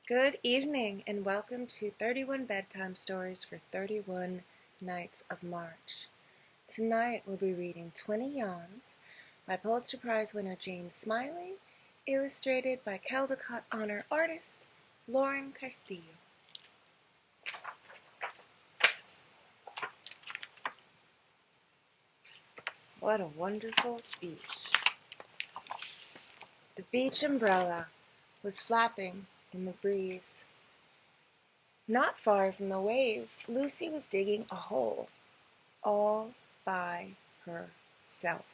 Good evening and welcome to 31 Bedtime Stories for 31 Nights of March. Tonight we'll be reading 20 Yawns by Pulitzer Prize winner Jane Smiley, illustrated by Caldecott Honor artist Lauren Castillo. What a wonderful beach. The beach umbrella was flapping in the breeze. Not far from the waves, Lucy was digging a hole all by herself.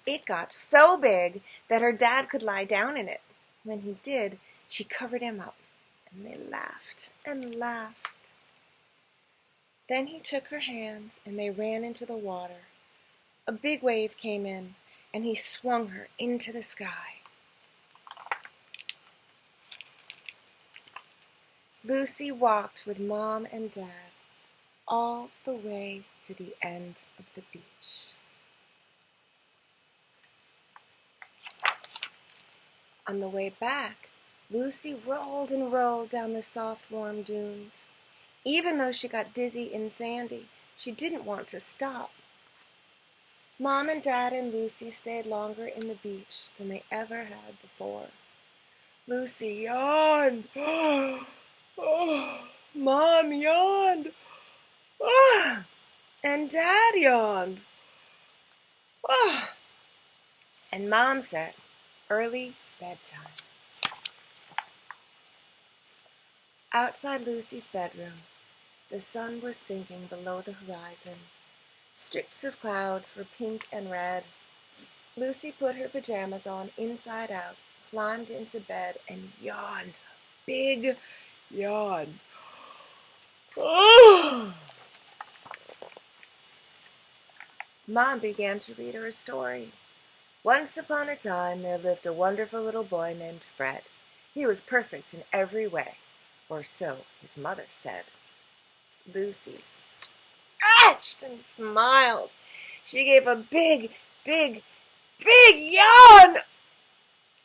It got so big that her dad could lie down in it. When he did, she covered him up, and they laughed and laughed. Then he took her hand, and they ran into the water. A big wave came in, and he swung her into the sky. Lucy walked with Mom and Dad all the way to the end of the beach. On the way back, Lucy rolled and rolled down the soft, warm dunes. Even though she got dizzy and sandy, she didn't want to stop. Mom and Dad and Lucy stayed longer in the beach than they ever had before. Lucy yawned. Mom yawned. And Dad yawned. And Mom said, "Early bedtime." Outside Lucy's bedroom, the sun was sinking below the horizon. Strips of clouds were pink and red. Lucy put her pajamas on inside out, climbed into bed, and yawned. Big yawn. Mom began to read her a story. Once upon a time, there lived a wonderful little boy named Fred. He was perfect in every way, or so his mother said. Lucy stretched and smiled. She gave a big yawn.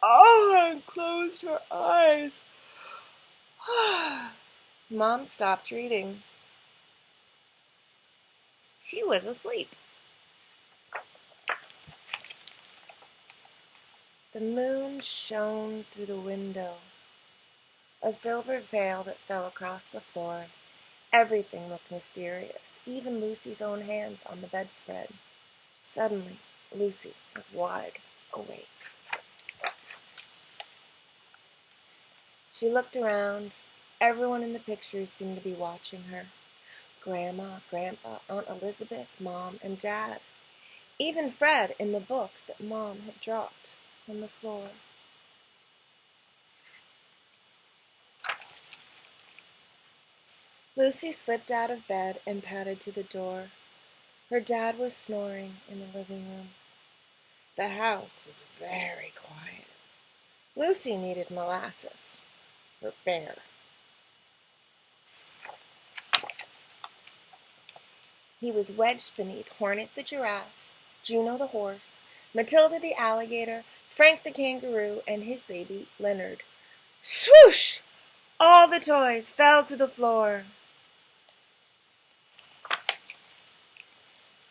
And closed her eyes. Mom stopped reading. She was asleep. The moon shone through the window, a silver veil that fell across the floor. Everything looked mysterious, even Lucy's own hands on the bedspread. Suddenly, Lucy was wide awake. She looked around. Everyone in the pictures seemed to be watching her. Grandma, Grandpa, Aunt Elizabeth, Mom, and Dad. Even Fred in the book that Mom had dropped on the floor. Lucy slipped out of bed and padded to the door. Her dad was snoring in the living room. The house was very quiet. Lucy needed Molasses, her bear. He was wedged beneath Hornet the giraffe, Juno the horse, Matilda the alligator, Frank the kangaroo, and his baby Leonard. Swoosh! All the toys fell to the floor.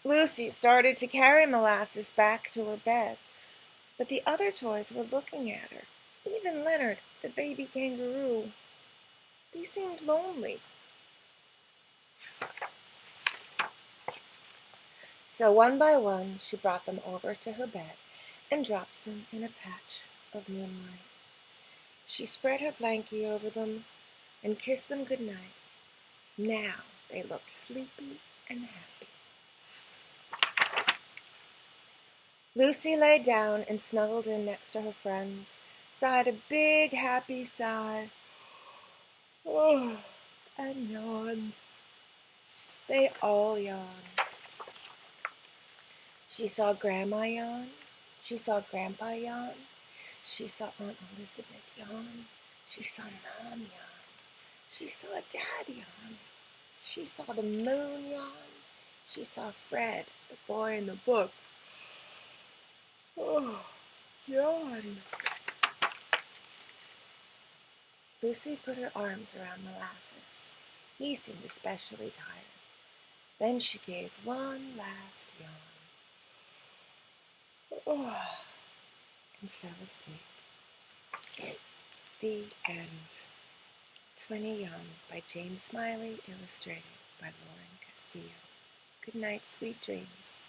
Lucy started to carry Molasses back to her bed, but the other toys were looking at her. Even Leonard, the baby kangaroo. He seemed lonely. So one by one, she brought them over to her bed and dropped them in a patch of moonlight. She spread her blankie over them and kissed them good night. Now they looked sleepy and happy. Lucy lay down and snuggled in next to her friends, sighed a big happy sigh, and yawned. They all yawned. She saw Grandma yawn. She saw Grandpa yawn. She saw Aunt Elizabeth yawn. She saw Mom yawn. She saw Dad yawn. She saw the moon yawn. She saw Fred, the boy in the book, yawn. Lucy put her arms around Molasses. He seemed especially tired. Then she gave one last yawn and fell asleep. The end. 20 Yawns by James Smiley, illustrated by Lauren Castillo. Good night, sweet dreams.